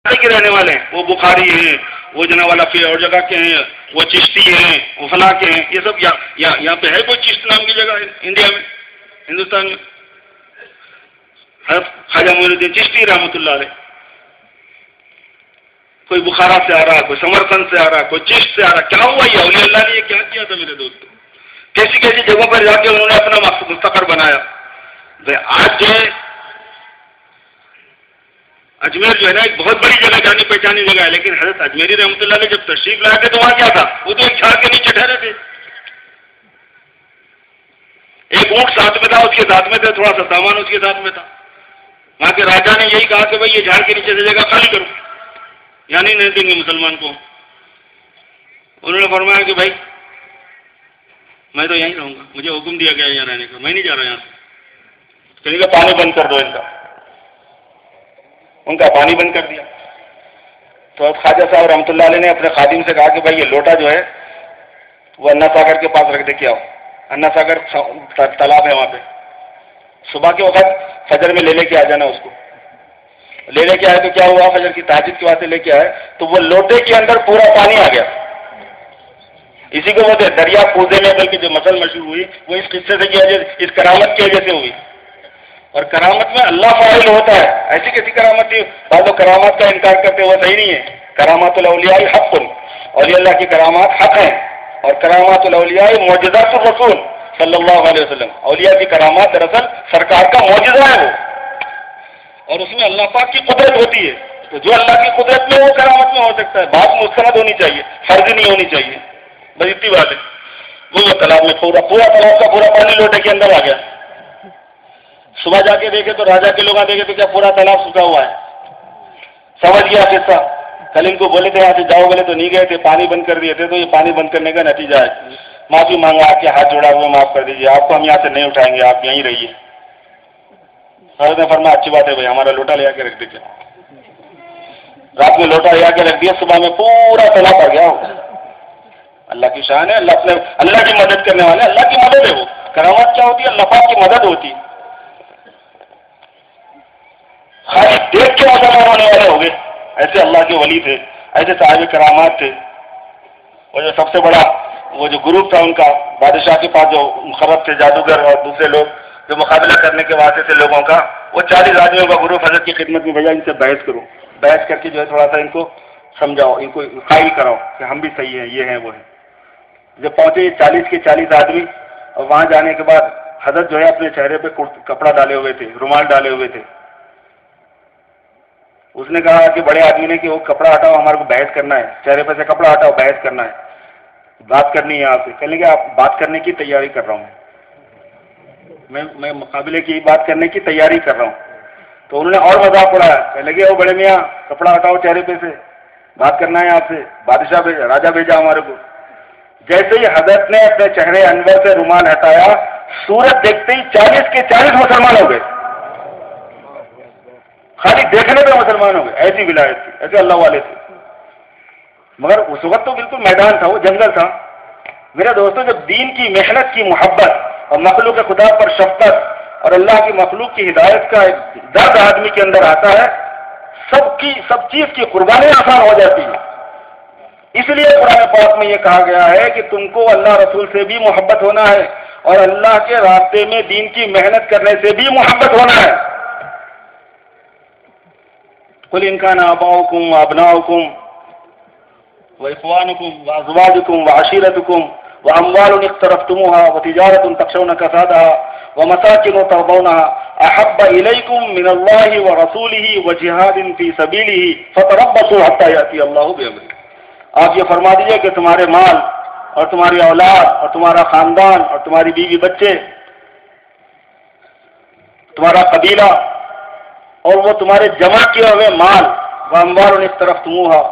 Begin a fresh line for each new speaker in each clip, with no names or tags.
کے رہنے والے ہیں، وہ بخاری ہیں، وہ جناب والا پھر اور جگہ کے ہیں، وہ چشتی ہیں، وہ فلاں کے ہیں، یہ سب یہاں پہ ہے کوئی چشت نام کی جگہ انڈیا میں، ہندوستان میں؟ خواجہ معین الدین چشتی رحمۃ اللہ علیہ، کوئی بخارا سے آ رہا، کوئی سمرقند سے آ رہا، کوئی چشت سے آ رہا. کیا ہوا یہ اولیاء اللہ نے یہ کیا کیا تھا میرے دوستوں؟ کیسی کیسی جگہوں پر جا کے انہوں نے اپنا مستقر بنایا. آج جو ہے اجمیر جو ہے نا ایک بہت بڑی جگہ، جانی پہچانی جگہ ہے، لیکن حضرت اجمیری رحمۃ اللہ علیہ جب تشریف لائے تھے تو وہاں کیا تھا؟ وہ تو ایک جھاڑ کے نیچے ٹھہرے تھے. ایک اونٹ ساتھ میں تھا، اس کے ساتھ میں تھا، تھوڑا سا سامان اس کے ساتھ میں تھا. وہاں کے راجا نے یہی کہا کہ بھائی یہ جھاڑ کے نیچے سے جگہ خالی کرو، یعنی نہیں دیں گے مسلمان کو. انہوں نے فرمایا کہ بھائی میں تو یہیں رہوں گا، مجھے حکم دیا گیا یہاں رہنے کا، میں نہیں جا رہا یہاں سے. کہیں گے پانی بند کر دو ان کا پانی بند کر دیا. تو اب خواجہ صاحب رحمۃ اللہ علیہ نے اپنے خادم سے کہا کہ بھائی یہ لوٹا جو ہے وہ انا ساگر کے پاس رکھ دے کے آؤ. انا ساگر تالاب ہے وہاں پہ، صبح کے وقت فجر میں لے کے آ جانا اس کو. لے کے آئے تو کیا ہوا، فجر کی تہجد کے واسطے لے کے آئے تو وہ لوٹے کے اندر پورا پانی آ گیا. اسی کو بولتے دریا پوزے میں، بلکہ جو مسل مشہور ہوئی وہ اس قصے سے کی وجہ، اس کرامت کی وجہ سے ہوئی. اور کرامت میں اللہ فاعل ہوتا ہے. ایسی کیسی کرامت تھی؟ بعض لوگ کرامات کا انکار کرتے، وہ صحیح نہیں ہے. کرامات الاولیاء حق، اولیاء اللہ کی کرامات حق ہیں. اور کرامات الاولیاء معجزات الرسول صلی اللہ علیہ وسلم، اولیاء کی کرامات دراصل سرکار کا معجزہ ہے وہ، اور اس میں اللہ پاک کی قدرت ہوتی ہے. تو جو اللہ کی قدرت میں وہ کرامت میں ہو سکتا ہے. بات مستند ہونی چاہیے، فرض نہیں ہونی چاہیے. بس اتنی بات ہے. وہ تالاب میں پورا تالاب کا پورا پانی لوٹے کے اندر آ گیا. صبح جا کے دیکھے تو راجا کے لوگ دیکھے تو کیا پورا تالاب سوکھا ہوا ہے. سمجھ گیا قصہ. کل ان کو بولے تھے یہاں سے جاؤ، بولے تو نہیں گئے تھے، پانی بند کر دیے تھے. تو یہ پانی بند کرنے کا نتیجہ ہے. معافی مانگا، آپ کے ہاتھ جوڑا ہوا، معاف کر دیجیے، آپ کو ہم یہاں سے نہیں اٹھائیں گے، آپ یہیں رہیے. حضرت نے فرمایا اچھی بات ہے بھائی، ہمارا لوٹا لے آ کے رکھ دیجیے. رات میں لوٹا لے آ کے رکھ دیا، صبح میں پورا تالاب آ گیا. اللہ کی شان ہے. اللہ کی مدد کرنے والے، اللہ کی مدد ہے. وہ کرامات کیا ہوتی ہے؟ اللہ پاک کی مدد ہوتی ہے. خالی دیکھ کے مسلمان ہونے والے ہو گئے. ایسے اللہ کے ولی تھے، ایسے صاحب کرامات تھے. اور جو سب سے بڑا وہ جو گروپ تھا ان کا، بادشاہ کے پاس جو مخرب تھے، جادوگر اور دوسرے لوگ جو مقابلہ کرنے کے واسطے تھے لوگوں کا، وہ 40 آدمیوں کا گروپ حضرت کی خدمت میں بھیجا. ان سے بحث کرو، بحث کر کے جو ہے تھوڑا سا ان کو سمجھاؤ، ان کو قائل کراؤ کہ ہم بھی صحیح ہیں، یہ ہیں وہ ہیں. جب پہنچے 40 کے 40 آدمی، اور وہاں جانے کے بعد حضرت جو ہے اپنے چہرے پہ کپڑا ڈالے ہوئے تھے، رومال ڈالے ہوئے تھے. اس نے کہا کہ بڑے آدمی نے کہ وہ کپڑا ہٹاؤ، ہمارے کو بحث کرنا ہے. چہرے پہ سے کپڑا ہٹاؤ، بحث کرنا ہے، بات کرنی ہے آپ سے. کہنے کہ آپ بات کرنے کی تیاری کر رہا ہوں، میں مقابلے کی بات کرنے کی تیاری کر رہا ہوں. تو انہوں نے اور مذاق اڑایا. کہنے لگے وہ بڑے میاں کپڑا ہٹاؤ چہرے پہ سے، بات کرنا ہے آپ سے. بادشاہ بھیجا، راجا بھیجا ہمارے کو. جیسے ہی حضرت نے اپنے چہرے انور سے رومال ہٹایا، سورت دیکھتے ہی 40 کے 40 مسلمان ہو گئے. خالی دیکھنے پہ مسلمان ہو گئے. ایسی ولایت تھی، ایسے اللہ والے تھے. مگر اس وقت تو بالکل میدان تھا، وہ جنگل تھا. میرے دوستوں، جب دین کی محنت کی محبت اور مخلوق خدا پر شفقت اور اللہ کی مخلوق کی ہدایت کا ایک درد آدمی کے اندر آتا ہے، سب چیز کی قربانی آسان ہو جاتی ہے. اس لیے قرآن پاک میں یہ کہا گیا ہے کہ تم کو اللہ رسول سے بھی محبت ہونا ہے اور اللہ کے راستے میں دین کی محنت کرنے سے بھی محبت ہونا ہے. قل ان کان آباؤکم وابناؤکم واخوانکم وازواجکم وعشیرتکم واموال اقترفتموها وتجارة تخشون کسادها ومساکن ترضونها احب الیکم من اللہ ورسولہ وجہاد فی سبیلہ فتربصوا حتی یأتی اللہ بامرہ. آپ یہ فرما دیجئے کہ تمہارے مال اور تمہاری اولاد اور تمہارا خاندان اور تمہاری بیوی بچے، تمہارا قبیلہ اور وہ تمہارے جمع کیے ہوئے مال، واموال اقترفتموها،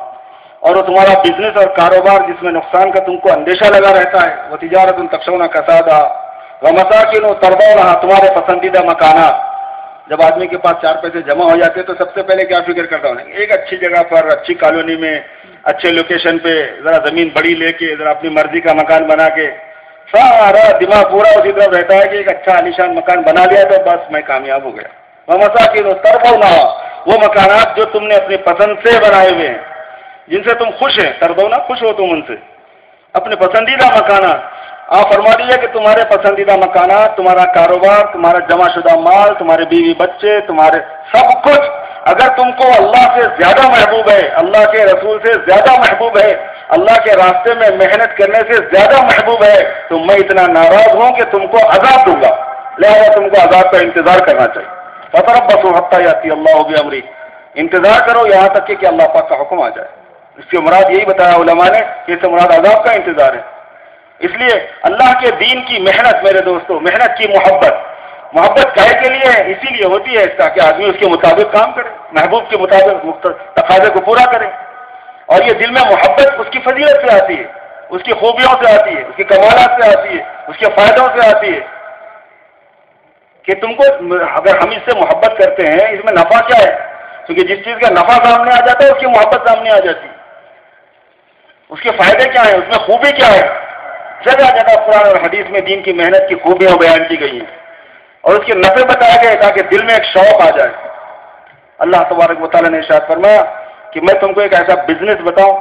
اور وہ تمہارا بزنس اور کاروبار جس میں نقصان کا تم کو اندیشہ لگا رہتا ہے، وتجارۃ تخشون کسادها ومساکن ترضونها، تمہارے پسندیدہ مکانات. جب آدمی کے پاس 4 پیسے جمع ہو جاتے تو سب سے پہلے کیا فکر کرتا ہوں؟ ایک اچھی جگہ پر، اچھی کالونی میں، اچھے لوکیشن پہ، ذرا زمین بڑی لے کے، ذرا اپنی مرضی کا مکان بنا کے، سارا دماغ پورا اسی طرف رہتا ہے کہ ایک اچھا عالیشان مکان بنا لیا تو بس میں کامیاب ہو گیا. ومساکن ترضونها، وہ مکانات جو تم نے اپنی پسند سے بنائے ہوئے ہیں، جن سے تم خوش ہیں، تردونا، خوش ہو تم ان سے، اپنے پسندیدہ مکانات. آپ فرما دیجیے کہ تمہارے پسندیدہ مکانات، تمہارا کاروبار، تمہارا جمع شدہ مال، تمہارے بیوی بچے، تمہارے سب کچھ اگر تم کو اللہ سے زیادہ محبوب ہے، اللہ کے رسول سے زیادہ محبوب ہے، اللہ کے راستے میں محنت کرنے سے زیادہ محبوب ہے، تو میں اتنا ناراض ہوں کہ تم کو عذاب دوں گا. لہذا تم کو عذاب کا انتظار کرنا چاہیے. فتربصوا حتى يأتي الله بأمره، انتظار کرو یہاں تک کہ اللہ پاک کا حکم آ جائے. اس کی مراد یہی بتایا علماء نے کہ اس سے مراد عذاب کا انتظار ہے. اس لیے اللہ کے دین کی محنت، میرے دوستو، محنت کی محبت کہے کے لیے ہے، اسی لیے ہوتی ہے تاکہ آدمی اس کے مطابق کام کرے، محبوب کے مطابق تقاضے کو پورا کرے. اور یہ دل میں محبت اس کی فضیلت سے آتی ہے، اس کی خوبیوں سے آتی ہے، اس کے کمالات سے آتی ہے، اس کے فائدوں سے آتی ہے. کہ تم کو اگر ہم اس سے محبت کرتے ہیں، اس میں نفع کیا ہے؟ کیونکہ جس چیز کا نفع سامنے آ جاتا ہے اس کی محبت سامنے آ جاتی ہے. اس کے فائدے کیا ہیں، اس میں خوبی کیا ہے؟ جگہ جگہ قرآن اور حدیث میں دین کی محنت کی خوبیاں بیان کی گئی ہیں اور اس کے نفع بتائے گئے تاکہ دل میں ایک شوق آ جائے. اللہ تبارک و تعالیٰ نے ارشاد فرمایا کہ میں تم کو ایک ایسا بزنس بتاؤں،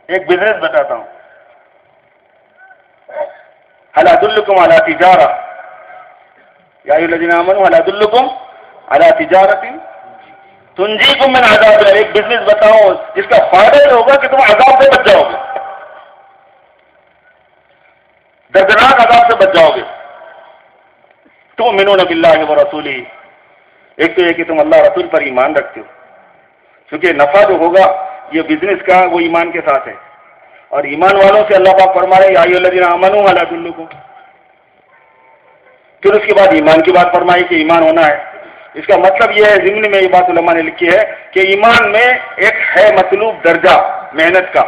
ایک بزنس بتاتا ہوں. هل ادلکم علی تجارہ یا ایھا الذین آمنوا هل ادلکم علی تجارۃ تنجیکم من عذاب. ایک بزنس بتاؤں جس کا فائدہ یہ ہوگا کہ تم عذاب سے بچ جاؤ گے، دردناک عذاب سے بچ جاؤ گے. تؤمنون باللہ ورسولہ، ایک تو یہ کہ تم اللہ رسول پر ایمان رکھتے ہو، کیونکہ نفع جو ہوگا یہ بزنس کا وہ ایمان کے ساتھ ہے. اور ایمان والوں سے اللہ پاک فرما رہے یا ایھا الذین آمنوا هل ادلکم. پھر اس کے بعد ایمان کی بات فرمائی کہ ایمان ہونا ہے. اس کا مطلب یہ ہے، ضمن میں یہ بات علماء نے لکھی ہے کہ ایمان میں ایک ہے مطلوب درجہ محنت کا،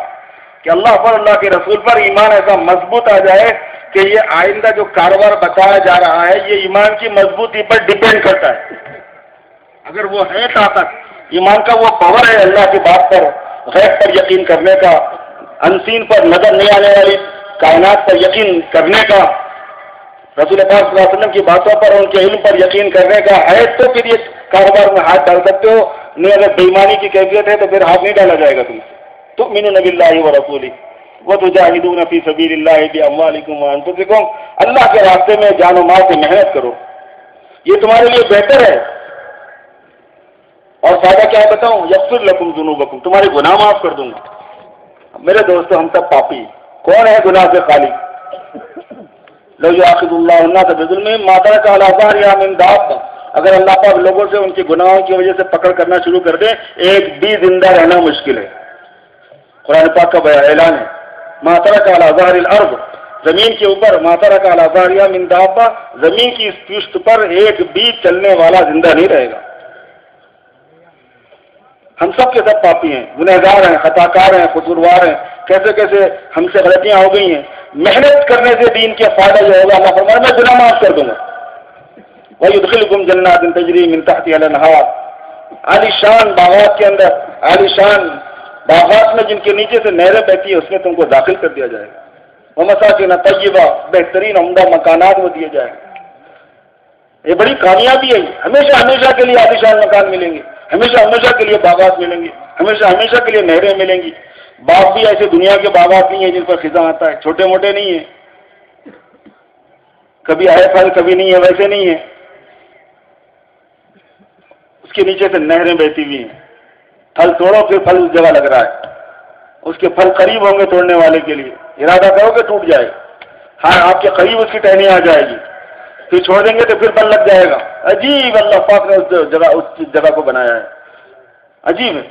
کہ اللہ پر، اللہ کے رسول پر ایمان ایسا مضبوط آ جائے کہ یہ آئندہ جو کاروبار بتایا جا رہا ہے یہ ایمان کی مضبوطی پر ڈیپینڈ کرتا ہے. اگر وہ ہے طاقت، ایمان کا وہ پاور ہے اللہ کی بات پر، غیب پر یقین کرنے کا، انسین پر، نظر نہیں آنے والی کائنات پر یقین کرنے کا، رسول پاک صلی اللہ علیہ وسلم کی باتوں پر، ان کے علم پر یقین کرنے کا ہے، تو پھر یہ کاروبار میں ہاتھ ڈال سکتے ہو. نہیں اگر بےایمانی کی کیفیت ہے تو پھر ہاتھ نہیں ڈالا جائے گا تم سے. تؤمنون باللہ ورسولہ وتجاہدون فی سبیل اللہ باموالکم وانفسکم، اللہ کے راستے میں جان و مال سے محنت کرو، یہ تمہارے لیے بہتر ہے. اور فائدہ کیا ہے بتاؤں؟ یغفر لکم ذنوبکم، تمہارے گناہ معاف کر دوں گا. میرے دوستو ہم سب پاپی، کون ہے گناہ سے خالی؟ لو یؤاخذ اللہ الناس بظلمہم ما ترک علی ظہرہا من دابہ، اگر اللہ پاک لوگوں سے ان کے گناہوں کی وجہ سے پکڑ کرنا شروع کر دے، ایک بھی زندہ رہنا مشکل ہے. قرآن پاک کا اعلان ہے ما ترک علی ظہر الارض، زمین کے اوپر ما ترک علی ظہرہا من دابہ، زمین کی اس پشت پر ایک بھی چلنے والا زندہ نہیں رہے گا. ہم سب کے سب پاپی ہیں، گنہگار ہیں، خطا کار ہیں، قصوروار ہیں، کیسے کیسے ہم سے غلطیاں ہو گئی ہیں. محنت کرنے سے دین کے فائدہ یہ ہوگا، اللہ فرمایا میں گناہ معاف کر دوں گا. وَيُدْخِلُكُمْ جَنَّاتٍ تَجْرِي مِن تَحْتِهَا الْأَنْهَارُ، عالیشان باغات کے اندر، عالیشان باغات میں جن کے نیچے سے نہریں بہتی ہیں اس میں تم کو داخل کر دیا جائے گا. وَمَسَاكِنَ طَيِّبَةً، بہترین عمدہ مکانات وہ دیے جائیں گے. یہ بڑی کامیابی ہے، ہمیشہ ہمیشہ کے لیے عالیشان مکان ملیں گے، ہمیشہ ہمیشہ کے لیے باغات ملیں گے، ہمیشہ ہمیشہ کے لیے نہریں ملیں گی. باغ بھی ایسے دنیا کے باغات نہیں ہیں جن پر خزاں آتا ہے، چھوٹے موٹے نہیں ہیں، کبھی آئے پھل کبھی نہیں ہے، ویسے نہیں ہے. اس کے نیچے سے نہریں بہتی ہوئی ہیں، پھل توڑو پھر پھل اس جگہ لگ رہا ہے، اس کے پھل قریب ہوں گے توڑنے والے کے لیے، ارادہ کرو کہ ٹوٹ جائے، ہاں آپ کے قریب اس کی ٹہنی آ جائے گی، پھر چھوڑ دیں گے تو پھر پھل لگ جائے گا. عجیب اللہ پاک نے اس جگہ کو بنایا ہے، عجیب ہے.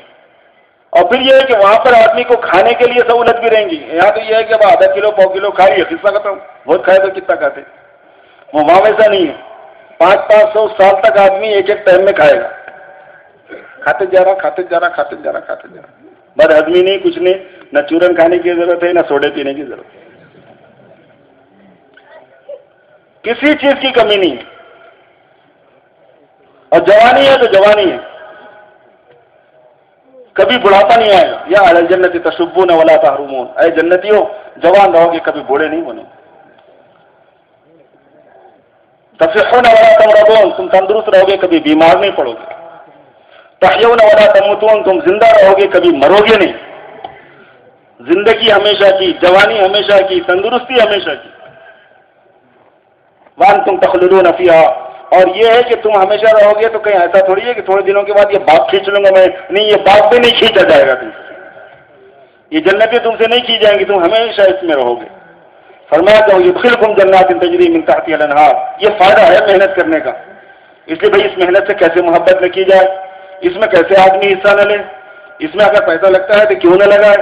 اور پھر یہ ہے کہ وہاں پر آدمی کو کھانے کے لیے سہولت بھی رہیں گی. یہاں تو یہ ہے کہ اب آدھا کلو پاؤ کلو کھائیے، قصہ ختم، بہت کھائے تو کتنا کھاتے. وہاں ویسا نہیں ہے، 500 سال تک آدمی ایک ایک ٹائم میں کھائے گا، کھاتے جا رہا کھاتے جا رہا کھاتے جا رہا کھاتے جا رہا. بد ہضمی نہیں، کچھ نہیں، نہ چورن کھانے کی ضرورت ہے نہ سوڈے پینے کی ضرورت ہے، کسی چیز کی کمی نہیں ہے. اور جوانی ہے تو جوانی ہے، کبھی بڑھاپا نہیں آئے گا. یا اہل الجنت تشبون ولا تحرمون، اے جنتیوں جوان رہو گے کبھی بوڑھے نہیں بنو. تصحون ولا تمرضون، تم تندرست رہو گے، کبھی بیمار نہیں پڑو گے. تحیون ولا تموتون، تم زندہ رہو گے، کبھی مرو گے نہیں. زندگی ہمیشہ کی، جوانی ہمیشہ کی، تندرستی ہمیشہ کی. وانتم تخلدون فیہا، اور یہ ہے کہ تم ہمیشہ رہو گے. تو کہیں ایسا تھوڑی ہے کہ تھوڑے دنوں کے بعد یہ باغ کھینچ لوں گا میں، نہیں، یہ باغ بھی نہیں کھینچا جائے گا تم سے. یہ جنتیں تم سے نہیں کی جائیں گی، تم ہمیشہ اس میں رہو گے. فرمایا کہ یدخلکم جنات تجری من تحتها الانہار. یہ فائدہ ہے محنت کرنے کا. اس لیے بھائی اس محنت سے کیسے محبت نہ کی جائے، اس میں کیسے آدمی حصہ نہ لے. اس میں اگر پیسہ لگتا ہے تو کیوں نہ لگائے،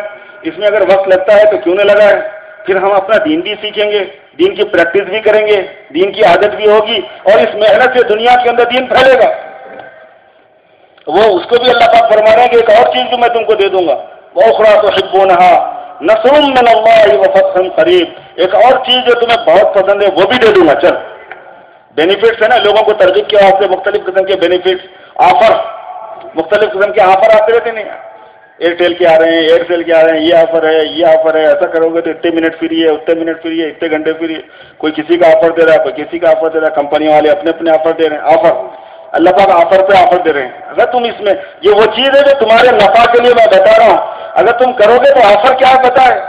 اس میں اگر وقت لگتا ہے تو کیوں نہ لگائے. پھر ہم اپنا دین بھی سیکھیں گے، دین کی پریکٹس بھی کریں گے، دین کی عادت بھی ہوگی، اور اس محنت سے دنیا کے اندر دین پھیلے گا. وہ اس کو بھی اللہ پاک فرما رہے ہیں کہ ایک اور چیز جو میں تم کو دے دوں گا، وَأُخْرَىٰ تُحِبُّونَهَا نَصْرٌ مِّنَ اللَّهِ وَفَتْحٌ قَرِيبٌ. ایک اور چیز جو تمہیں بہت پسند ہے وہ بھی دے دوں گا. چل، بینیفٹس ہے نا، لوگوں کو ترغیب کے واسطے مختلف قسم کے بینیفٹس، آفر، مختلف قسم کے آفر آتے رہتے نہیں. ایئرٹیل کے آ رہے ہیں، ایئرسیل کے آ رہے ہیں، یہ آفر ہے، یہ آفر ہے، ایسا کرو گے تو اتنے منٹ فری ہے، اتنے منٹ فری ہے، اتنے گھنٹے فری ہے. کوئی کسی کا آفر دے رہا ہے، کوئی کسی کا آفر دے رہا ہے. کمپنی والے اپنے اپنے آفر دے رہے ہیں. آفر، اللہ پاک آفر پہ آفر دے رہے ہیں. اگر تم اس میں، یہ وہ چیز ہے جو تمہارے نفع کے لیے میں بتا رہا ہوں، اگر تم کرو گے تو آفر کیا پتہ ہے؟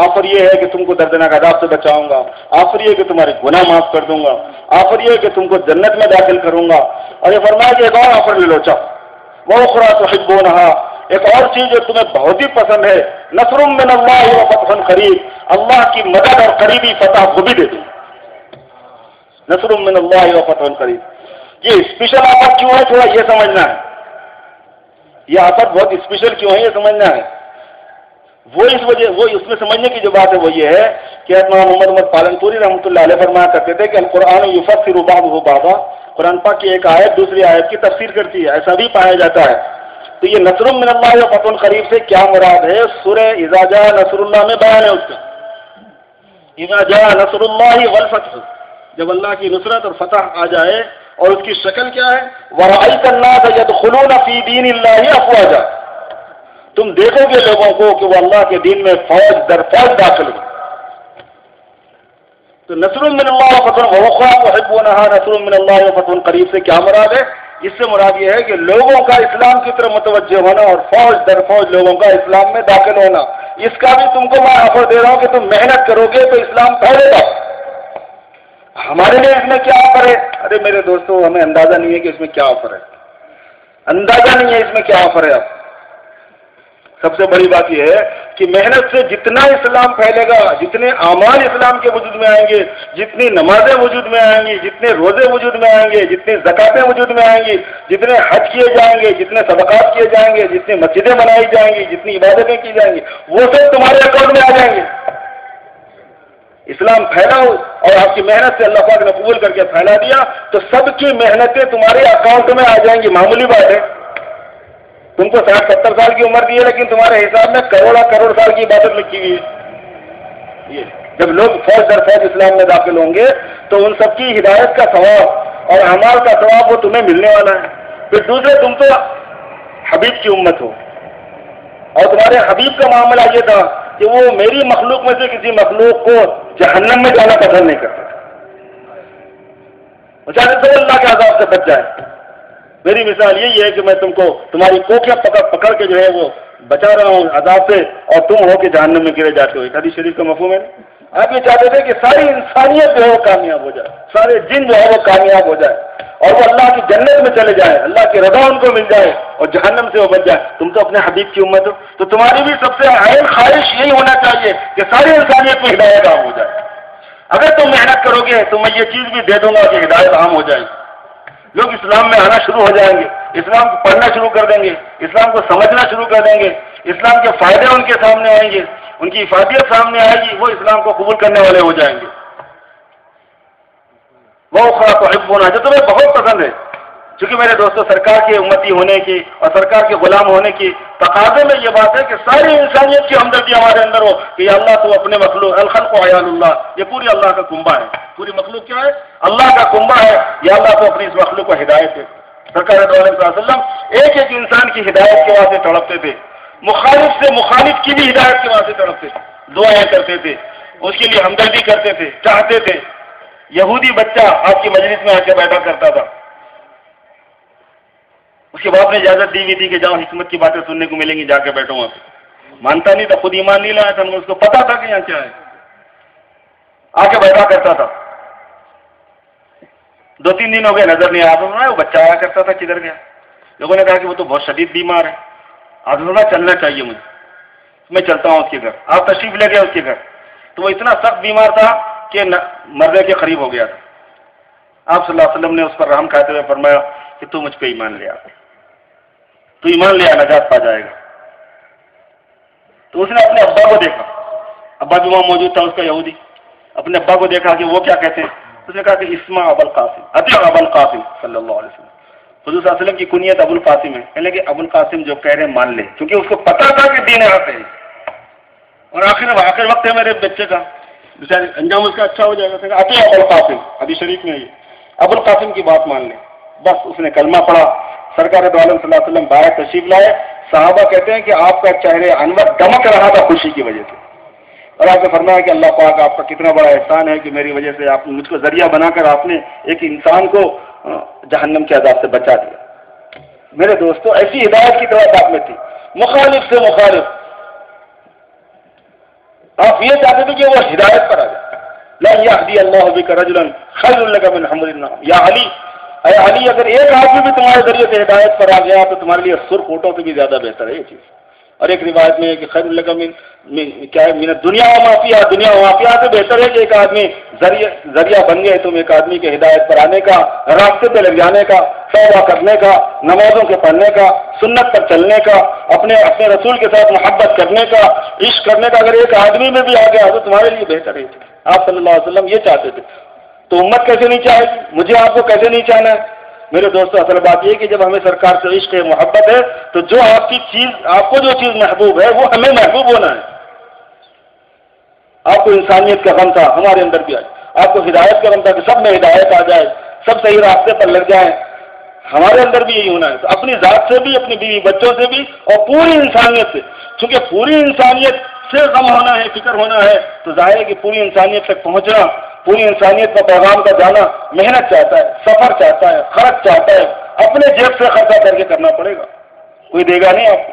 آفر یہ ہے کہ تم کو دردناک عذاب سے بچاؤں گا. آفر یہ ہے کہ تمہارے گناہ معاف کر دوں گا. آفر یہ ہے کہ تم کو جنت میں داخل کروں گا. اور یہ فرمایا کہ ایک اور آفر لے لو. چاہو وَأُخْرَىٰ تُحِبُّونَهَا، ایک اور چیز جو تمہیں بہت ہی پسند ہے، نصر من اللہ وفتح قریب، اللہ کی مدد اور قریبی فتح کو بھی دے دوں. نصر من اللہ وفتح قریب. یہ اسپیشل آفر کیوں ہے تھوڑا یہ سمجھنا ہے. یہ آفر بہت اسپیشل کیوں ہے یہ سمجھنا ہے. وہ اس میں سمجھنے کی جو بات ہے وہ یہ ہے کہ امام محمد پالن پوری رحمۃ اللہ علیہ فرمایا کرتے تھے کہ القرآن یفسر بعضہ بعضا، قرآن پاک کی ایک آیت دوسری آیت کی تفسیر کرتی ہے. ایسا بھی پایا جاتا ہے. تو یہ نصر من اللہ و فتح قریب سے کیا مراد ہے؟ سورہ اذا جاء نصر اللہ میں بیان ہے اس کا. اذا جاء نصر اللہ والفتح، جب اللہ کی نصرت اور فتح آ جائے. اور اس کی شکل کیا ہے؟ وَرَأَيْتَ النَّاسَ يَدْخُلُونَ فِي دِينِ اللَّهِ أَفْوَاجًا، تم دیکھو گے لوگوں کو کہ وہ اللہ کے دین میں فوج در فوج داخل ہو. تو نصر من اللہ و فتح وَأُخْرَىٰ تُحِبُّونَهَا نصر من اللہ و فتح قریب سے کیا مراد ہے؟ اس سے مراد یہ ہے کہ لوگوں کا اسلام کی طرف متوجہ ہونا اور فوج در فوج لوگوں کا اسلام میں داخل ہونا. اس کا بھی تم کو میں آفر دے رہا ہوں کہ تم محنت کرو گے تو اسلام پھیلے گا. ہمارے لیے اس میں کیا آفر ہے؟ ارے میرے دوستو، ہمیں اندازہ نہیں ہے کہ اس میں کیا آفر ہے. اندازہ نہیں ہے اس میں کیا آفر ہے. آپ سب سے بڑی بات یہ ہے کہ محنت سے جتنا اسلام پھیلے گا، جتنے اعمال اسلام کے وجود میں آئیں گے، جتنی نمازیں وجود میں آئیں گی، جتنے روزے وجود میں آئیں گے، جتنی زکاتیں وجود میں آئیں گی، جتنے حج کیے جائیں گے، جتنے صدقات کیے جائیں گے، جتنی مسجدیں بنائی جائیں گی، جتنی عبادتیں کی جائیں گی، وہ سب تمہارے اکاؤنٹ میں آ جائیں گے. اسلام پھیلا ہو اور آپ کی محنت سے اللہ پاک نے قبول کر کے پھیلا دیا تو سب کی محنتیں تمہارے اکاؤنٹ میں آ جائیں گی. معمولی بات ہے. تم کو 60-70 سال کی عمر دی ہے لیکن تمہارے حساب میں کروڑ سال کی عبادت لکھی ہوئی ہے. یہ جب لوگ فوج در فوج اسلام میں داخل ہوں گے تو ان سب کی ہدایت کا ثواب اور اعمال کا ثواب وہ تمہیں ملنے والا ہے. پھر دوسرے، تم تو حبیب کی امت ہو اور تمہارے حبیب کا معاملہ یہ تھا کہ وہ میری مخلوق میں سے کسی مخلوق کو جہنم میں جانا پسند نہیں کرتا. وہ چاہتے تھے اللہ کے عذاب سے بچ جائے. میری مثال یہی ہے کہ میں تم کو تمہاری کوکیاں پکڑ کے جو ہے وہ بچا رہا ہوں عذاب سے، اور تم ہو کہ جہنم میں گرے جاتے ہو. ایک حدیث شریف کا مفہوم ہے. آپ یہ چاہتے تھے کہ ساری انسانیت جو ہے وہ کامیاب ہو جائے، سارے جن جو ہے وہ کامیاب ہو جائے اور وہ اللہ کی جنت میں چلے جائے، اللہ کی رضا ان کو مل جائے اور جہنم سے وہ بچ جائے. تم تو اپنے حبیب کی امت ہو، تو تمہاری بھی سب سے اہم خواہش یہی ہونا چاہیے کہ ساری انسانیت میں ہدایت عام ہو جائے. اگر تم محنت کرو گے تو میں یہ چیز بھی دے دوں گا کہ ہدایت عام ہو جائے. لوگ اسلام میں آنا شروع ہو جائیں گے، اسلام کو پڑھنا شروع کر دیں گے، اسلام کو سمجھنا شروع کر دیں گے، اسلام کے فائدے ان کے سامنے آئیں گے، ان کی افادیت سامنے آئے گی، وہ اسلام کو قبول کرنے والے ہو جائیں گے. وہ خواہ تحبونہا جو تمہیں بہت پسند ہے. چونکہ میرے دوستوں، سرکار کی امتی ہونے کی اور سرکار کے غلام ہونے کی تقاضے میں یہ بات ہے کہ ساری انسانیت کی ہمدردی ہمارے اندر ہو کہ یا اللہ تو اپنے مخلوق، الخلق عیال اللہ، یہ پوری اللہ کا کنبہ ہے. پوری مخلوق کیا ہے؟ اللہ کا کنبہ ہے. یا اللہ تو اپنی اس مخلوق کو ہدایت ہے. سرکار صلی اللہ علیہ وسلم ایک ایک انسان کی ہدایت کے واسطے تڑپتے تھے. مخالف سے مخالف کی بھی ہدایت کے واسطے تڑپتے تھے، دعائیں کرتے تھے، اس کے لیے ہمدردی کرتے تھے، چاہتے تھے. یہودی بچہ آپ کی مجلس میں آ کے بیٹھا کرتا تھا، اس کے باپ نے اجازت دی ہوئی تھی کہ جاؤ حکمت کی باتیں سننے کو ملیں گی، جا کے بیٹھو وہاں پہ، مانتا نہیں تھا، خود ایمان نہیں لایا تھا، اس کو پتا تھا کہ یہاں کیا ہے، آ کے بیٹھا کرتا تھا۔ 2-3 دن ہو گئے نظر نہیں آیا، وہ بچہ آیا کرتا تھا کدھر گیا؟ لوگوں نے کہا کہ وہ تو بہت شدید بیمار ہے، آپ تھوڑا چلنا چاہیے مجھے، میں چلتا ہوں اس کے گھر۔ آپ تشریف لے گئے اس کے گھر، تو وہ اتنا سخت بیمار تھا کہ مرنے کے قریب ہو گیا تھا۔ آپ صلی اللہ علیہ وسلم نے اس پر رحم کھاتے ہوئے فرمایا کہ تو مجھ پہ ایمان لے آ، تو ایمان لے آ، نجات پا جائے گا۔ تو اس نے اپنے ابا کو دیکھا، ابا بھی وہاں موجود تھا اس کا یہودی، اپنے ابا کو دیکھا کہ وہ کیا کہتے ہیں، اس نے کہا کہ اسما ابو القاسم، اطیع ابو القاسم صلی اللہ علیہ وسلم۔ حضور صلی اللہ علیہ وسلم کی کنیت ابو القاسم ہے، کہنے کہ ابو القاسم جو کہہ رہے ہیں مان لے، کیونکہ اس کو پتا تھا کہ دین حق ہے، اور آخر وقت ہے میرے بچے کا، بیچارے انجام اس کا اچھا ہو جائے گا۔ اطیع ابو القاسم، حدیث شریف میں یہ ابو القاسم کی بات مان لے۔ بس اس نے کلمہ پڑھا، سرکار دو عالم صلی اللہ علیہ وسلم باہر تشریف لائے۔ صحابہ کہتے ہیں کہ آپ کا چہرے انور دمک رہا تھا خوشی کی وجہ سے، اور آپ نے فرمایا کہ اللہ پاک آپ کا کتنا بڑا احسان ہے کہ میری وجہ سے آپ مجھ کو ذریعہ بنا کر آپ نے ایک انسان کو جہنم کے عذاب سے بچا دیا۔ میرے دوستو، ایسی ہدایت کی طرف آپ میں تھی، مخالف سے مخالف، آپ یہ چاہتے تھے کہ وہ ہدایت پر آ جائے۔ لا یہدی اللہ بک رجلا خیر لک من حمر النعم، یا علی، اے علی، اگر ایک آدمی بھی تمہارے ذریعے سے ہدایت پر آ گیا تو تمہارے لیے سرخ اونٹوں سے بھی زیادہ بہتر ہے یہ چیز۔ اور ایک روایت میں ہے کہ خیر لک من کیا ہے، من دنیا و ما فیہا، دنیا و ما فیہا سے بہتر ہے کہ ایک آدمی ذریعہ بن گئے تم ایک آدمی کے ہدایت پر آنے کا، راستے پہ لگ جانے کا، توبہ کرنے کا، نمازوں کے پڑھنے کا، سنت پر چلنے کا، اپنے رسول کے ساتھ محبت کرنے کا، عشق کرنے کا، اگر ایک آدمی میں بھی آ گیا تو تمہارے لیے بہتر ہے۔ آپ صلی اللہ علیہ وسلم یہ چاہتے تھے، تو امت کیسے نہیں چاہے گی؟ مجھے آپ کو کیسے نہیں چاہنا ہے؟ میرے دوستو، اصل بات یہ کہ جب ہمیں سرکار سے عشق ہے، محبت ہے، تو جو آپ کی چیز، آپ کو جو چیز محبوب ہے وہ ہمیں محبوب ہونا ہے۔ آپ کو انسانیت کا غم تھا، ہمارے اندر بھی آئے، آپ کو ہدایت کا غم تھا کہ سب میں ہدایت آ جائے، سب صحیح راستے پر لگ جائیں، ہمارے اندر بھی یہی ہونا ہے۔ تو اپنی ذات سے بھی، اپنی بیوی بچوں سے بھی، اور پوری انسانیت سے، چونکہ پوری انسانیت سے غم ہونا ہے، فکر ہونا ہے، تو ظاہر ہے کہ پوری انسانیت تک پہنچنا، پوری انسانیت کا پیغام کا جانا محنت چاہتا ہے، سفر چاہتا ہے، خرچ چاہتا ہے، اپنے جیب سے خرچہ کر کے کرنا پڑے گا، کوئی دے گا نہیں آپ کو،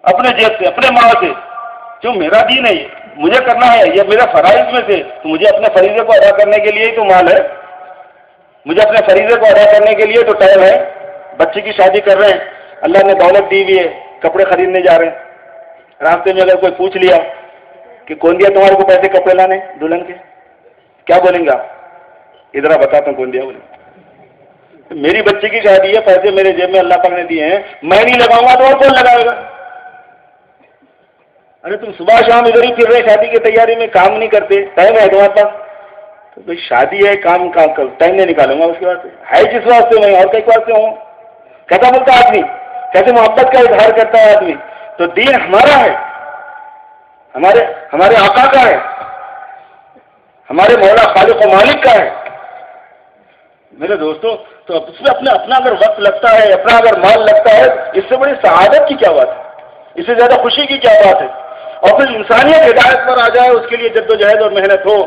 اپنے جیب سے، اپنے مال سے، جو میرا دین ہے یہ مجھے کرنا ہے، یہ میرا فرائض میں سے، تو مجھے اپنے فریضے کو ادا کرنے کے لیے ہی تو مال ہے، مجھے اپنے فریضے کو ادا کرنے کے لیے تو ٹائم ہے۔ بچے کی شادی کر رہے ہیں، اللہ نے دولت دی ہوئی ہے، کپڑے خریدنے جا رہے ہیں، راستے میں اگر کوئی پوچھ لیا کہ کون دیا تمہارے کو پیسے کپڑے لانے دلہن کے، کیا بولیں گے آپ؟ ادھر بتاتا ہوں کون دیا بولیں، میری بچی کی شادی ہے، پیسے میرے جیب میں اللہ پاک نے دیے ہیں، میں نہیں لگاؤں گا تو اور کون لگائے گا؟ ارے تم صبح شام ادھر ہی پھر رہے، شادی کی تیاری میں کام نہیں کرتے، ٹائم ہے تمہارے پاس؟ تو بھائی شادی ہے، کام ٹائم نہیں نکالوں گا اس کے واسطے، ہے جس واسطے میں اور کئی واسطے ہوں، کیسا بولتا آدمی، کیسے محبت کا اظہار کرتا ہے آدمی۔ تو دین ہمارا ہے، ہمارے آقا کا ہے، ہمارے مولا خالق و مالک کا ہے۔ میرے دوستو، تو اس میں اپنا اگر وقت لگتا ہے، اپنا اگر مال لگتا ہے، اس سے بڑی سعادت کی کیا بات ہے، اس سے زیادہ خوشی کی کیا بات ہے؟ اور پھر انسانیت ہدایت پر آ جائے، اس کے لیے جدوجہد اور محنت ہو،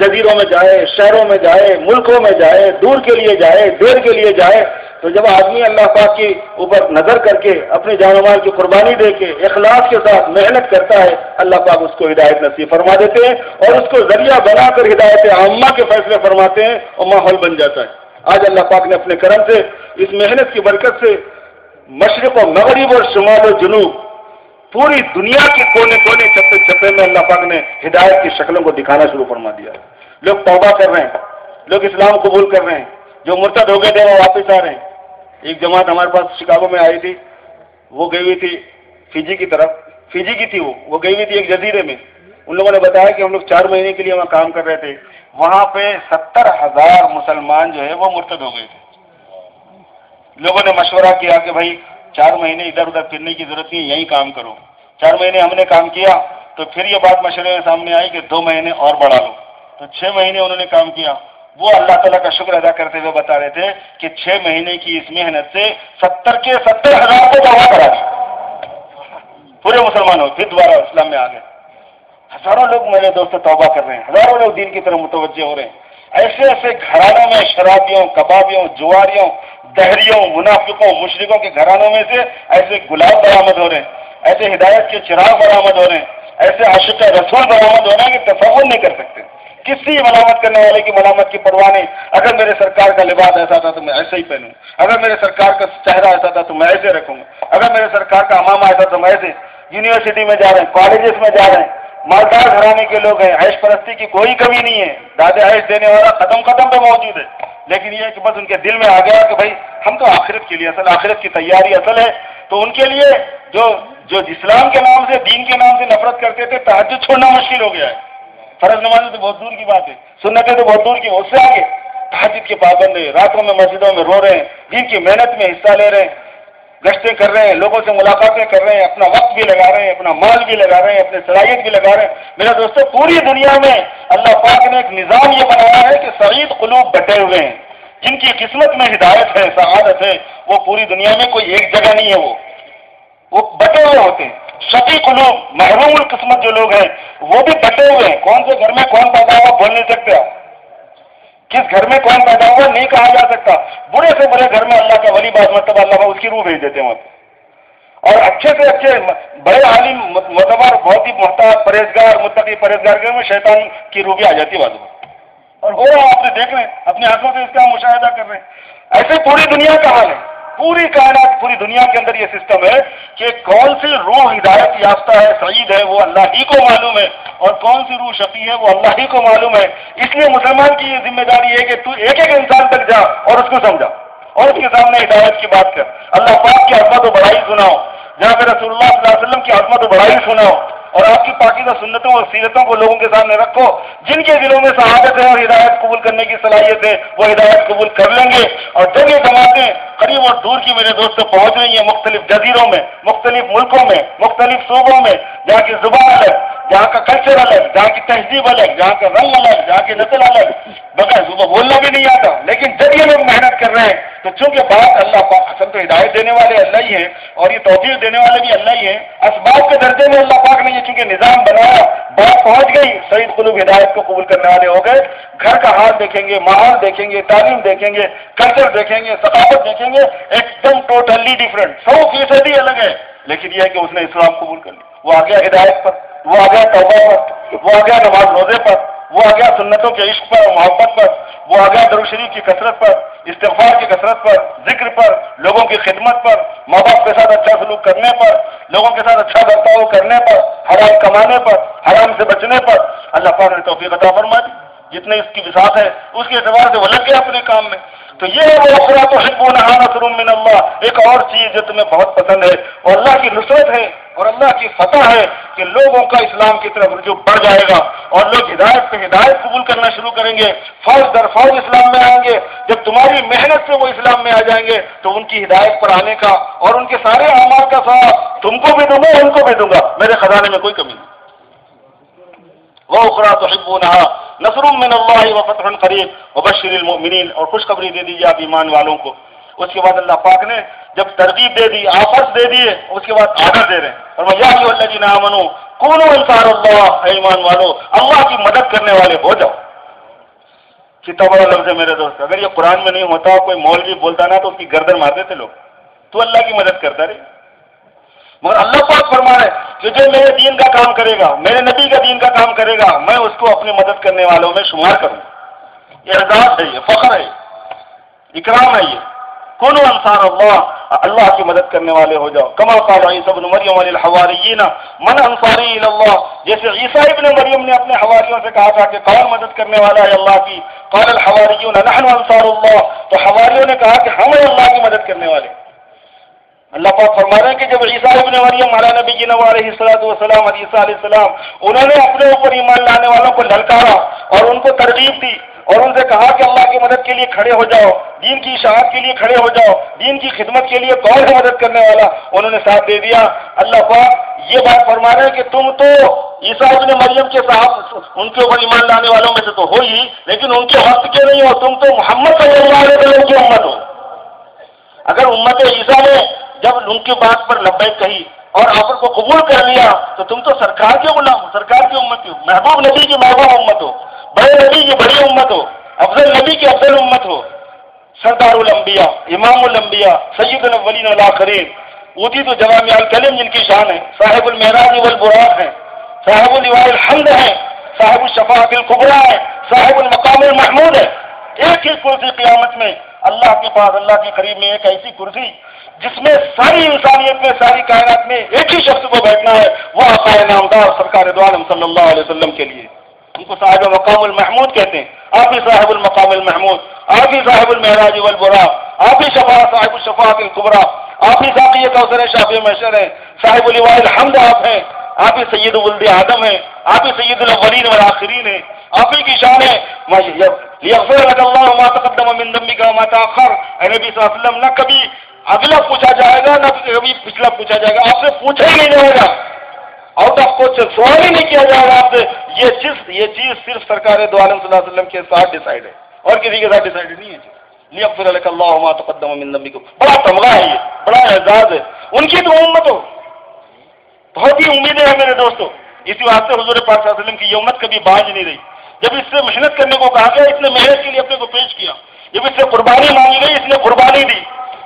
جزیروں میں جائے، شہروں میں جائے، ملکوں میں جائے، دور کے لیے جائے، دیر کے لیے جائے، تو جب آدمی اللہ پاک کے اوپر نظر کر کے اپنے جان و مال کی قربانی دے کے اخلاص کے ساتھ محنت کرتا ہے، اللہ پاک اس کو ہدایت نصیب فرما دیتے ہیں، اور اس کو ذریعہ بنا کر ہدایت عامہ کے فیصلے فرماتے ہیں، اور ماحول بن جاتا ہے۔ آج اللہ پاک نے اپنے کرم سے، اس محنت کی برکت سے، مشرق و مغرب اور شمال و جنوب، پوری دنیا کے کونے کونے، چپے چپے میں اللہ پاک نے ہدایت کی شکلوں کو دکھانا شروع فرما دیا ہے۔ لوگ توبہ کر رہے ہیں، لوگ اسلام قبول کر رہے ہیں، جو مرتد ہو گئے تھے وہ واپس آ رہے ہیں۔ ایک جماعت ہمارے پاس شکاگو میں آئی تھی، وہ گئی ہوئی تھی فیجی کی طرف، فیجی کی تھی، وہ گئی ہوئی تھی ایک جزیرے میں۔ ان لوگوں نے بتایا کہ ہم لوگ 4 مہینے کے لیے وہاں کام کر رہے تھے، وہاں پہ 70,000 مسلمان جو ہے وہ مرتد ہو گئے تھے۔ لوگوں نے مشورہ کیا کہ بھائی 4 مہینے ادھر ادھر پھرنے کی ضرورت نہیں، یہیں کام کرو۔ 4 مہینے ہم نے کام کیا، تو پھر یہ بات مشورے میں سامنے آئی کہ 2 مہینے اور بڑھا لو، تو 6 مہینے انہوں نے کام کیا۔ وہ اللہ تعالیٰ کا شکر ادا کرتے ہوئے بتا رہے تھے کہ 6 مہینے کی اس محنت سے 70,000 کو گواہ کرا دیا، پورے مسلمان ہو، پھر دوبارہ اسلام میں آ گئے۔ ہزاروں لوگ میرے دوست توبہ کر رہے ہیں، ہزاروں لوگ دین کی طرف متوجہ ہو رہے ہیں۔ ایسے ایسے گھرانوں میں شرابیوں، کبابیوں، جواریوں، دہریوں، منافقوں، مشرکوں کے گھرانوں میں سے ایسے گلاب برآمد ہو رہے ہیں، ایسے ہدایت کے چراغ برآمد ہو رہے ہیں، ایسے عاشق رسول برآمد ہو رہے ہیں کہ تصور نہیں کر سکتے۔ کسی ملامت کرنے والے کی ملامت کی پرواہ نہیں۔ اگر میرے سرکار کا لباس ایسا تھا تو میں ایسے ہی پہنوں، اگر میرے سرکار کا چہرہ ایسا تھا تو میں ایسے رکھوں گا، اگر میرے سرکار کا امامہ ایسا تو میں ایسے۔ یونیورسٹی میں جا رہے ہیں، کالجز میں جا رہے ہیں، مالدار گھرانے کے لوگ ہیں، عیش پرستی کی کوئی کمی نہیں ہے، دادے عیش دینے والا قدم قدم پہ موجود ہے، لیکن یہ کہ بس ان کے دل میں آ گیا کہ بھائی ہم تو آخرت کے لیے، اصل آخرت کی تیاری اصل ہے، تو ان کے لیے جو اسلام کے نام سے، دین کے نام سے نفرت کرتے تھے، تہجد چھوڑنا مشکل ہو گیا ہے۔ فرض نمازیں تو بہت دور کی بات ہے، سنتیں تو بہت دور کی، اس سے آگے تہجد کے پابند ہیں، راتوں میں مسجدوں میں رو رہے ہیں، دین کی محنت میں حصہ لے رہے ہیں، گشتیں کر رہے ہیں، لوگوں سے ملاقاتیں کر رہے ہیں، اپنا وقت بھی لگا رہے ہیں، اپنا مال بھی لگا رہے ہیں، اپنی صلاحیت بھی لگا رہے ہیں۔ میرے دوستو، پوری دنیا میں اللہ پاک نے ایک نظام یہ بنایا ہے کہ سعید قلوب بٹے ہوئے ہیں، جن کی قسمت میں ہدایت ہے، سعادت ہے، وہ پوری دنیا میں کوئی ایک جگہ نہیں ہے، وہ بٹے ہوئے ہوتے ہیں۔ شقی قلوب، محروم القسمت جو لوگ ہیں، وہ بھی بٹے ہوئے ہیں۔ کون سے گھر میں کون پیدا ہوا بول نہیں سکتے آپ، کس گھر میں کون پیدا ہوا نہیں کہا جا سکتا۔ برے سے برے گھر میں اللہ کا ولی بعض مرتبہ اللہ اس کی روح بھیج دیتے ہیں، اور اچھے سے اچھے بڑے عالم معتبر بہت ہی محتاط پرہیزگار متقی پرہیزگار کے میں شیطان کی روح بھی آ جاتی ہے بعض میں، اور ہو رہا آپ سے دیکھ رہے ہیں، اپنی آنکھوں سے اس کا مشاہدہ کر رہے ہیں۔ ایسے پوری دنیا کا حال ہے، پوری کائنات، پوری دنیا کے اندر یہ سسٹم ہے کہ کون سی روح ہدایت یافتہ ہے، سعید ہے، وہ اللہ ہی کو معلوم ہے، اور کون سی روح شقی ہے، وہ اللہ ہی کو معلوم ہے۔ اس لیے مسلمان کی یہ ذمہ داری ہے کہ تو ایک ایک انسان تک جا اور اس کو سمجھا اور اس کے سامنے ہدایت کی بات کر، اللہ پاک کی عظمت و بڑائی سناؤ، جہاں پہ رسول اللہ صلی اللہ علیہ وسلم کی عظمت و بڑائی سناؤ، اور آپ کی پاکیزہ سنتوں اور سیرتوں کو لوگوں کے سامنے رکھو۔ جن کے دلوں میں سعادت ہے اور ہدایت قبول کرنے کی صلاحیت ہے، وہ ہدایت قبول کر لیں گے۔ اور جب یہ جماعتیں قریب اور دور کی میرے دوست پہنچ رہی ہیں، مختلف جزیروں میں، مختلف ملکوں میں، مختلف صوبوں میں، جہاں کی زبان الگ، جہاں کا کلچر الگ، جہاں کی تہذیب الگ، جہاں کا رنگ الگ، جہاں کی نسل الگ، بغیر صبح بولنا بھی نہیں آتا، لیکن جب یہ لوگ محنت کر رہے ہیں تو چونکہ بات اللہ پاک، اصل تو ہدایت دینے والے اللہ ہی ہیں اور یہ توفیق دینے والے بھی اللہ ہی ہیں، اسباب کے درجے میں اللہ پاک نے یہ چونکہ نظام بنایا، بات پہنچ گئی، سعید قلوب ہدایت کو قبول کرنے والے ہو گئے۔ گھر کا حال دیکھیں گے، ماحول دیکھیں گے، تعلیم دیکھیں گے، کلچر دیکھیں گے، ثقافت دیکھیں گے، ایک دم ٹوٹلی ڈفرینٹ، 100% الگ ہے، لیکن یہ ہے کہ اس نے اسلام قبول کر لیا، وہ آ گیا ہدایت پر، وہ آ گیا توبہ پر، وہ آ گیا نماز روزے پر، وہ آ گیا سنتوں کے عشق پر، محبت پر، وہ آ گیا درود شریف کی کثرت پر، استغفار کی کثرت پر، ذکر پر، لوگوں کی خدمت پر، ماں باپ کے ساتھ اچھا سلوک کرنے پر، لوگوں کے ساتھ اچھا برتاؤ کرنے پر، حرام کمانے پر، حرام سے بچنے پر۔ اللہ پاک نے توفیق عطا فرما دی، جتنے اس کی وسعت ہے اس کے اعتبار سے وہ لگ گیا اپنے کام میں۔ تو یہ ہے وہ اخری تحبونها نصر من اللہ، ایک اور چیز جو تمہیں بہت پسند ہے اور اللہ کی نصرت ہے اور اللہ کی فتح ہے کہ لوگوں کا اسلام کی طرف رجوع بڑھ جائے گا اور لوگ ہدایت پہ ہدایت قبول کرنا شروع کریں گے، فوج در فوج اسلام میں آئیں گے۔ جب تمہاری محنت سے وہ اسلام میں آ جائیں گے تو ان کی ہدایت پر آنے کا اور ان کے سارے اعمال کا ثواب تم کو بھی دوں گا، ان کو بھی دوں گا، میرے خزانے میں کوئی کمی نہیں۔ وَأُخْرَى تُحِبُّونَهَا نصر من اللہ وفتح قریب وبشر المؤمنین، اور خوشخبری دے دیجیے آپ ایمان والوں کو۔ اس کے بعد اللہ پاک نے جب ترغیب دے دی، آفت دے دیے، اس کے بعد آرڈر دے رہے ہیں، اور یا ایھا الذین آمنوا کونوا انصار اللہ، اے ایمان والو اللہ کی مدد کرنے والے ہو جاؤ۔ کتنا بڑا لفظ ہے میرے دوست، اگر یہ قرآن میں نہیں ہوتا، کوئی مولوی بولتا نا تو اس کی گردن مار دیتے لوگ، تو اللہ کی مدد کرتا رہے، مگر اللہ پاک فرما رہے کہ جو میرے دین کا کام کرے گا، میرے نبی کا دین کا کام کرے گا، میں اس کو اپنی مدد کرنے والوں میں شمار کروں۔ یہ اعزاز ہے، یہ فخر ہے، اکرام ہے، یہ کونوا انصار اللہ، اللہ کی مدد کرنے والے ہو جاؤ۔ کما قال عیسی ابن مریم للحواریین من انصاری الی اللہ، جیسے عیسیٰ ابن مریم نے اپنے حواریوں سے کہا تھا کہ کون مدد کرنے والا ہے اللہ کی، قال الحواریون نحن انصار اللہ، تو حواریوں نے کہا کہ ہم ہیں اللہ کی مدد کرنے والے۔ اللہ پاک فرما رہے ہیں کہ جب عیسیٰ ابن مریم علی نبینا علیہ السلام عیسیٰ علیہ السلام انہوں نے اپنے اوپر ایمان لانے والوں کو للکارا اور ان کو ترغیب دی اور ان سے کہا کہ اللہ کی مدد کے لیے کھڑے ہو جاؤ، دین کی اشاعت کے لیے کھڑے ہو جاؤ، دین کی خدمت کے لیے کون ہے مدد کرنے والا، انہوں نے ساتھ دے دیا۔ اللہ پاک یہ بات فرما رہے ہیں کہ تم تو عیسیٰ ابن مریم کے صاحب ان کے اوپر ایمان لانے والوں میں سے تو ہو ہی، لیکن ان کے وقت کے نہیں ہو، تم تو محمد صلی اللہ علیہ وسلم کی امت ہو۔ اگر امت عیسیٰ نے جب ان کی بات پر لبیک کہی اور آفر کو قبول کر لیا تو تم تو سرکار کے غلام ہو، سرکار کی امت ہو، محبوب نبی کی محبوب امت ہو، بڑے نبی کی بڑی امت ہو، افضل نبی کی افضل امت ہو، سردار الانبیاء، امام الانبیاء، سید الاولین والآخرین، اوتیت جوامع الکلم جن کی شان ہے، صاحب المعراج والبراق ہیں، صاحب اللواء الحمد ہیں، صاحب الشفاعۃ الکبریٰ ہے، صاحب المقام المحمود ہے۔ ایک ہی کرسی قیامت میں اللہ کے پاس، اللہ کے قریب میں ایک ایسی کرسی جس میں ساری انسانیت میں، ساری کائنات میں ایک ہی شخص کو بیٹھنا ہے، وہ آقا نامدار سرکار دو عالم صلی اللہ علیہ وسلم کے لیے۔ ان کو صاحب مقام المحمود کہتے ہیں۔ آپ ہی صاحب المقام المحمود، آپ ہی صاحب المعراج والبراق، آپ ہی صاحب الشفاعۃ الکبریٰ، آپ ہی ساقی کوثر شافع محشر ہیں، صاحب اللواء الحمد آپ ہیں، آپ ہی سید ولد آدم ہیں، آپ ہی سید الاولین والآخرین ہیں، آپ ہی کی شان ہے لیغفر لک اللہ ما تقدم من ذنبک وما تأخر۔ اے نبی صلی اللہ علیہ وسلم، نہ کبھی اگلا پوچھا جائے گا نہ کبھی پچھلا پوچھا جائے گا، آپ سے پوچھا ہی نہیں جائے گا، آؤٹ آف کوشچن، سوال ہی نہیں کیا جائے گا آپ سے۔ یہ چیز صرف سرکار دو عالم صلی اللہ علیہ وسلم کے ساتھ ڈیسائیڈ ہے، اور کسی کے ساتھ ڈیسائیڈ نہیں ہے۔ لیغفر لک اللہ ما تقدم من ذنبک، بڑا تمغہ ہے، یہ بڑا اعزاز ہے، ان کی تو امت ہو۔ بہت ہی امیدیں ہیں میرے دوستوں، اسی واسطے حضور پاک صلی اللہ علیہ وسلم کی یہ امت کبھی باز نہیں رہی۔ جب اس سے محنت کرنے کو کہا گیا، اس نے محنت کے لیے اپنے کو پیش کیا، جب اس سے قربانی مانگی گئی، اس نے قربانی دی،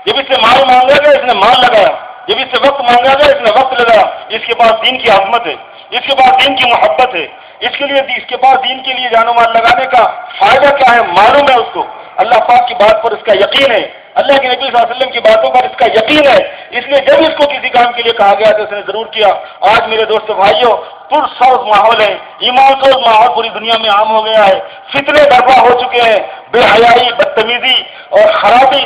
جب اس سے مال مانگا گیا، اس نے مال لگایا، جب اس سے وقت مانگا گیا، اس نے وقت لگایا۔ اس کے پاس دین کی عظمت ہے، اس کے پاس دین کی محبت ہے، اس کے پاس دین کے لیے جان و مال لگانے کا فائدہ کیا ہے معلوم ہے اس کو، اللہ پاک کی بات پر اس کا یقین ہے، اللہ کے نبی صلی اللہ علیہ وسلم کی باتوں پر اس کا یقین ہے، اس لیے جب اس کو کسی کام کے لیے کہا گیا تو اس نے ضرور کیا۔ آج میرے دوستو بھائیوں، پرسوز ماحول ہے، ایمان سوز ماحول پوری دنیا میں عام ہو گیا ہے، فتنے برپا ہو چکے ہیں، بے حیائی، بدتمیزی اور خرابی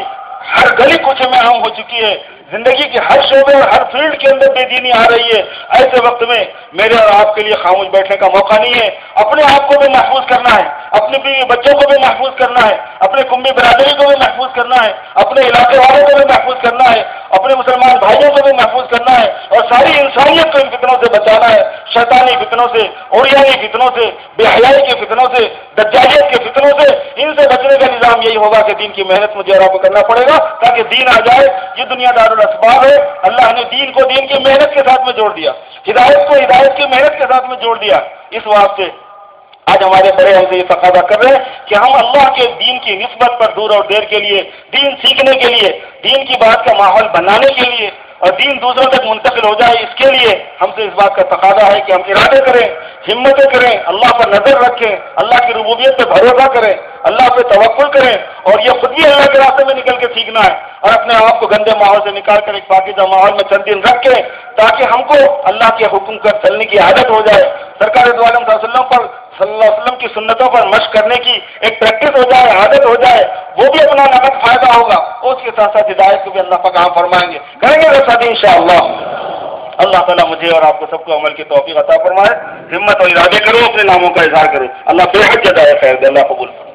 ہر گلی کوچے میں عام ہو چکی ہے، زندگی کے ہر شعبے اور ہر فیلڈ کے اندر بے دینی آ رہی ہے۔ ایسے وقت میں میرے اور آپ کے لیے خاموش بیٹھنے کا موقع نہیں ہے، اپنے آپ کو بھی محفوظ کرنا ہے، اپنے بیوی بچوں کو بھی محفوظ کرنا ہے، اپنے کنبی برادری کو بھی محفوظ کرنا ہے، اپنے علاقے والوں کو بھی محفوظ کرنا ہے، اپنے مسلمان بھائیوں کو بھی محفوظ کرنا ہے، اور ساری انسانیت کو ان فتنوں سے بچانا ہے، شیطانی فتنوں سے، اوریانی فتنوں سے، بے حیائی کے فتنوں سے، دجالیت کے فتنوں سے، ان سے بچنے کا نظام یہی ہوگا کہ دین کی محنت مجھے اور آپ کو کرنا پڑے گا تاکہ دین آ جائے۔ یہ دنیا دار الاسباب ہے، اللہ نے دین کو دین کی محنت کے ساتھ میں جوڑ دیا، ہدایت کو ہدایت کی محنت کے ساتھ میں جوڑ دیا۔ اس واسطے آج ہمارے بڑے ہم سے یہ تقاضا کر رہے ہیں کہ ہم اللہ کے دین کی نسبت پر دور اور دیر کے لیے، دین سیکھنے کے لیے، دین کی بات کا ماحول بنانے کے لیے اور دین دوسروں تک منتقل ہو جائے، اس کے لیے ہم سے اس بات کا تقاضا ہے کہ ہم ارادے کریں، ہمتیں کریں، اللہ پر نظر رکھیں، اللہ کی ربوبیت پہ بھروسہ کریں، اللہ پہ توکل کریں، اور یہ خود بھی اللہ کے راستے میں نکل کے سیکھنا ہے، اور اپنے آپ کو گندے ماحول سے نکال کر ایک پاکیزہ ماحول میں چند دن رکھیں تاکہ ہم کو اللہ کے حکم پر چلنے کی عادت ہو جائے، سرکار دو عالم صلی اللہ علیہ وسلم کی سنتوں پر مشق کرنے کی ایک پریکٹس ہو جائے، عادت ہو جائے، وہ بھی اپنا نقد فائدہ ہوگا، اور اس کے ساتھ ساتھ ہدایت کو بھی اللہ پاک عام فرمائیں گے، کریں گے ساتھ انشاءاللہ۔ اللہ تعالیٰ مجھے اور آپ کو سب کو عمل کی توفیق عطا فرمائے، ہمت اور ارادے کرو، اپنے ناموں کا اظہار کرو، اللہ بے حد جزائے خیر دے، اللہ قبول فرمائے۔